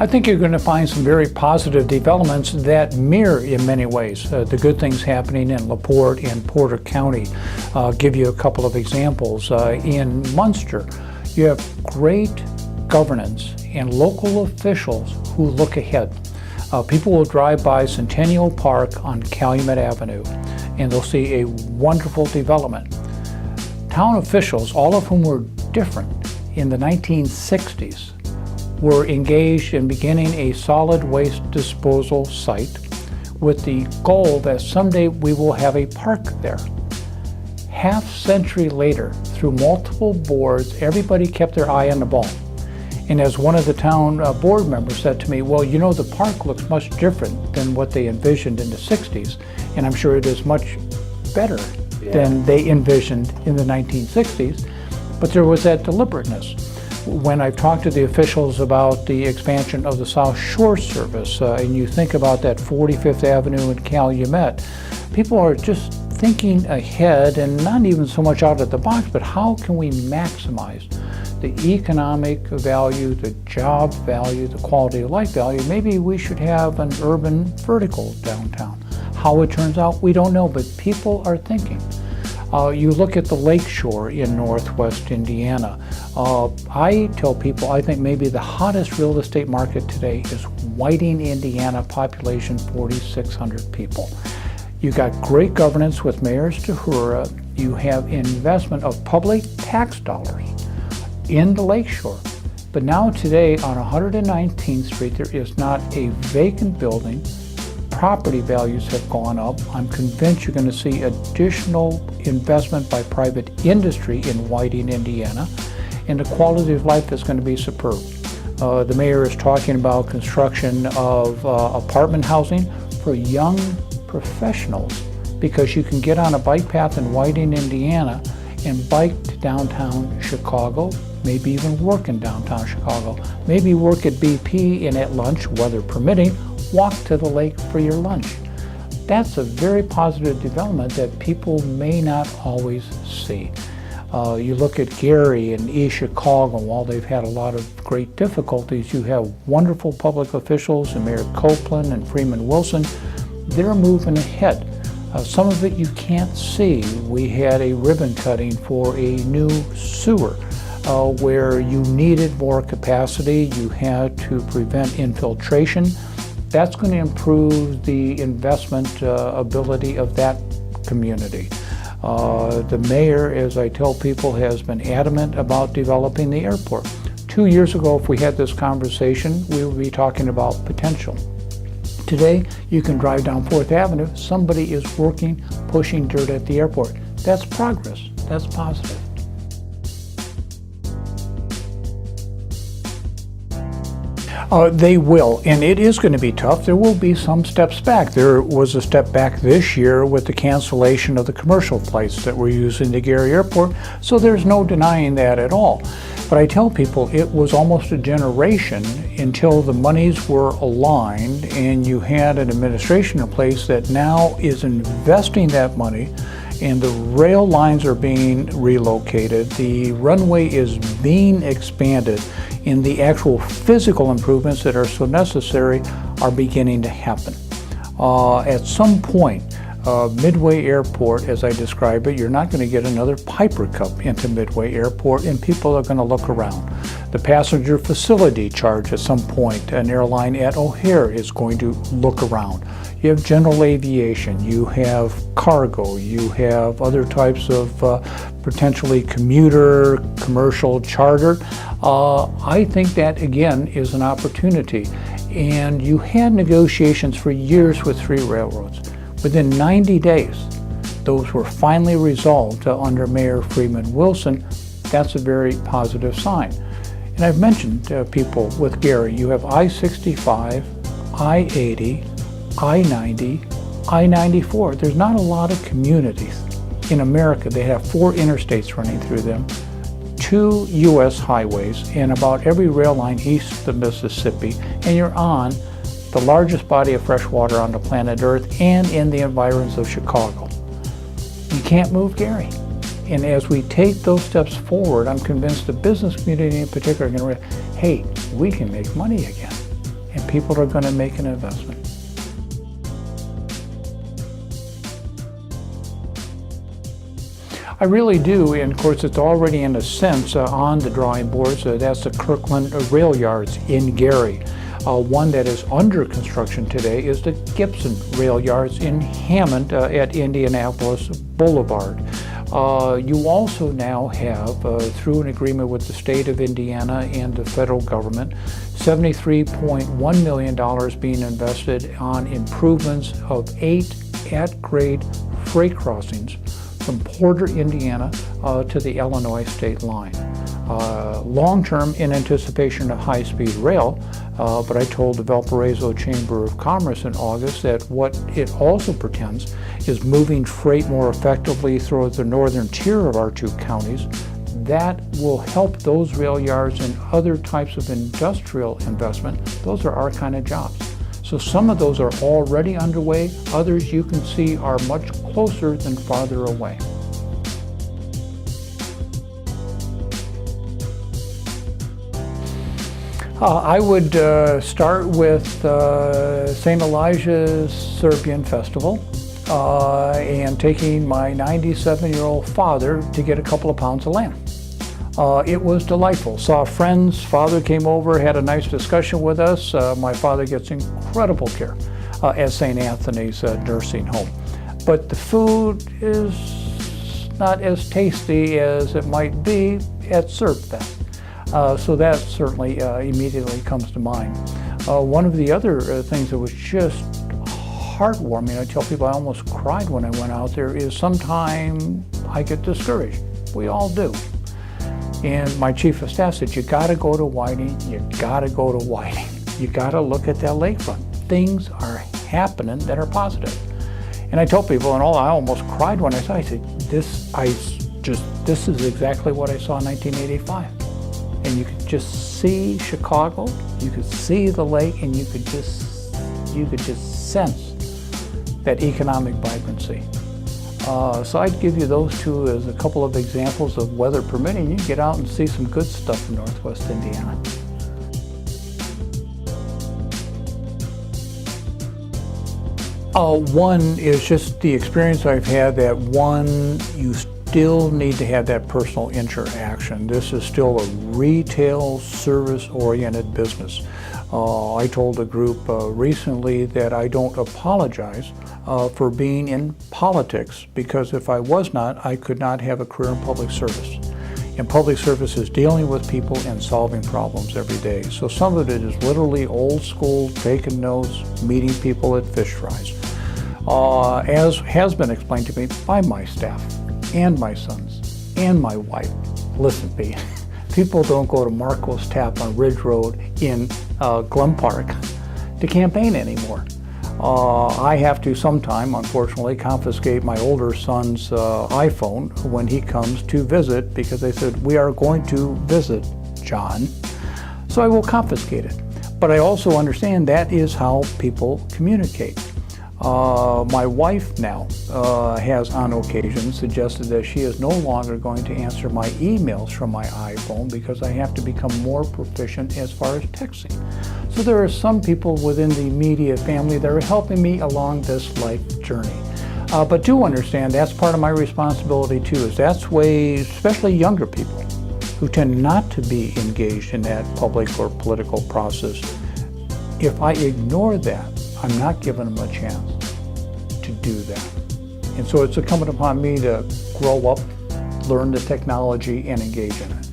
I think you're going to find some very positive developments that mirror in many ways the good things happening in LaPorte and Porter County. I'll give you a couple of examples. In Munster, you have great governance and local officials who look ahead. People will drive by Centennial Park on Calumet Avenue and they'll see a wonderful development. Town officials, all of whom were different in the 1960s, were engaged in beginning a solid waste disposal site with the goal that someday we will have a park there. Half century later, through multiple boards, everybody kept their eye on the ball. And as one of the town board members said to me, well, you know, the park looks much different than what they envisioned in the 60s, and I'm sure it is much better than they envisioned in the 1960s, but there was that deliberateness. When I've talked to the officials about the expansion of the South Shore Service, and you think about that 45th Avenue in Calumet, people are just thinking ahead and not even so much out of the box, but how can we maximize the economic value, the job value, the quality of life value? Maybe we should have an urban vertical downtown. How it turns out, we don't know, but people are thinking. You look at the lakeshore in Northwest Indiana. I tell people I think maybe the hottest real estate market today is Whiting, Indiana, population 4,600 people. You got great governance with Mayor Stahura. You have investment of public tax dollars in the lakeshore. But now today on 119th Street, there is not a vacant building. Property values have gone up. I'm convinced you're going to see additional investment by private industry in Whiting, Indiana, and the quality of life is going to be superb. The mayor is talking about construction of apartment housing for young professionals, because you can get on a bike path in Whiting, Indiana, and bike to downtown Chicago, maybe even work in downtown Chicago, maybe work at BP and at lunch, weather permitting, walk to the lake for your lunch. That's a very positive development that people may not always see. You look at Gary and East Chicago, while they've had a lot of great difficulties, you have wonderful public officials, and Mayor Copeland and Freeman Wilson. They're moving ahead. Some of it you can't see. We had a ribbon cutting for a new sewer where you needed more capacity. You had to prevent infiltration. That's going to improve the investment ability of that community. The mayor, as I tell people, has been adamant about developing the airport. 2 years ago, if we had this conversation, we would be talking about potential. Today, you can drive down 4th Avenue, somebody is working, pushing dirt at the airport. That's progress, that's positive. They will, and it is going to be tough. There will be some steps back. There was a step back this year with the cancellation of the commercial flights that were using the Gary Airport, so there's no denying that at all. But I tell people it was almost a generation until the monies were aligned and you had an administration in place that now is investing that money, and the rail lines are being relocated, the runway is being expanded, and the actual physical improvements that are so necessary are beginning to happen. At some point, Midway Airport, as I describe it, you're not going to get another Piper Cup into Midway Airport, and people are going to look around. The passenger facility charge at some point, an airline at O'Hare is going to look around. You have general aviation, you have cargo, you have other types of potentially commuter, commercial, charter. I think that, again, is an opportunity. And you had negotiations for years with 3 railroads. Within 90 days, those were finally resolved under Mayor Freeman Wilson. That's a very positive sign. And I've mentioned people with Gary, you have I-65, I-80, I-90, I-94. There's not a lot of communities in America. They have 4 interstates running through them, 2 U.S. highways, and about every rail line east of the Mississippi, and you're on the largest body of fresh water on the planet Earth and in the environs of Chicago. You can't move Gary. And as we take those steps forward, I'm convinced the business community in particular are going to realize, hey, we can make money again. and people are going to make an investment. I really do, and of course it's already in a sense on the drawing boards. That's the Kirkland Rail Yards in Gary. One that is under construction today is the Gibson Rail Yards in Hammond at Indianapolis Boulevard. You also now have, through an agreement with the state of Indiana and the federal government, $73.1 million being invested on improvements of 8 at-grade freight crossings from Porter, Indiana to the Illinois state line. Long-term in anticipation of high-speed rail, but I told the Valparaiso Chamber of Commerce in August that what it also pretends is moving freight more effectively through the northern tier of our two counties. That will help those rail yards and other types of industrial investment. Those are our kind of jobs. So some of those are already underway. Others you can see are much closer than farther away. I would start with St. Elijah's Serbian Festival and taking my 97-year-old father to get a couple of pounds of lamb. It was delightful. Saw friends, father came over, had a nice discussion with us. My father gets incredible care at St. Anthony's nursing home. But the food is not as tasty as it might be at ServFest. So that certainly immediately comes to mind. One of the other things that was just heartwarming, I tell people I almost cried when I went out there, is sometimes I get discouraged. We all do. And my chief of staff said, you gotta go to Whiting, you gotta go to Whiting. You gotta look at that lakefront. Things are happening that are positive. And I told people, and I almost cried when I saw it. I said, this is exactly what I saw in 1985. And you could just see Chicago, you could see the lake, and you could just sense that economic vibrancy. So I'd give you those two as a couple of examples of weather permitting. You can get out and see some good stuff in Northwest Indiana. One is just the experience I've had that you still need to have that personal interaction. This is still a retail service-oriented business. I told a group recently that I don't apologize for being in politics, because if I was not, I could not have a career in public service. And public service is dealing with people and solving problems every day. So some of it is literally old school, taking notes, meeting people at fish fries. As has been explained to me by my staff and my sons and my wife. Listen, Pete, people don't go to Marco's Tap on Ridge Road in Glen Park to campaign anymore. I have to sometime, unfortunately, confiscate my older son's iPhone when he comes to visit, because they said, we are going to visit John, so I will confiscate it. But I also understand that is how people communicate. My wife now has on occasion suggested that she is no longer going to answer my emails from my iPhone because I have to become more proficient as far as texting. So there are some people within the immediate family that are helping me along this life journey. But do understand that's part of my responsibility too, is that's way, especially younger people who tend not to be engaged in that public or political process. If I ignore that, I'm not giving them a chance to do that. And so it's incumbent upon me to grow up, learn the technology, and engage in it.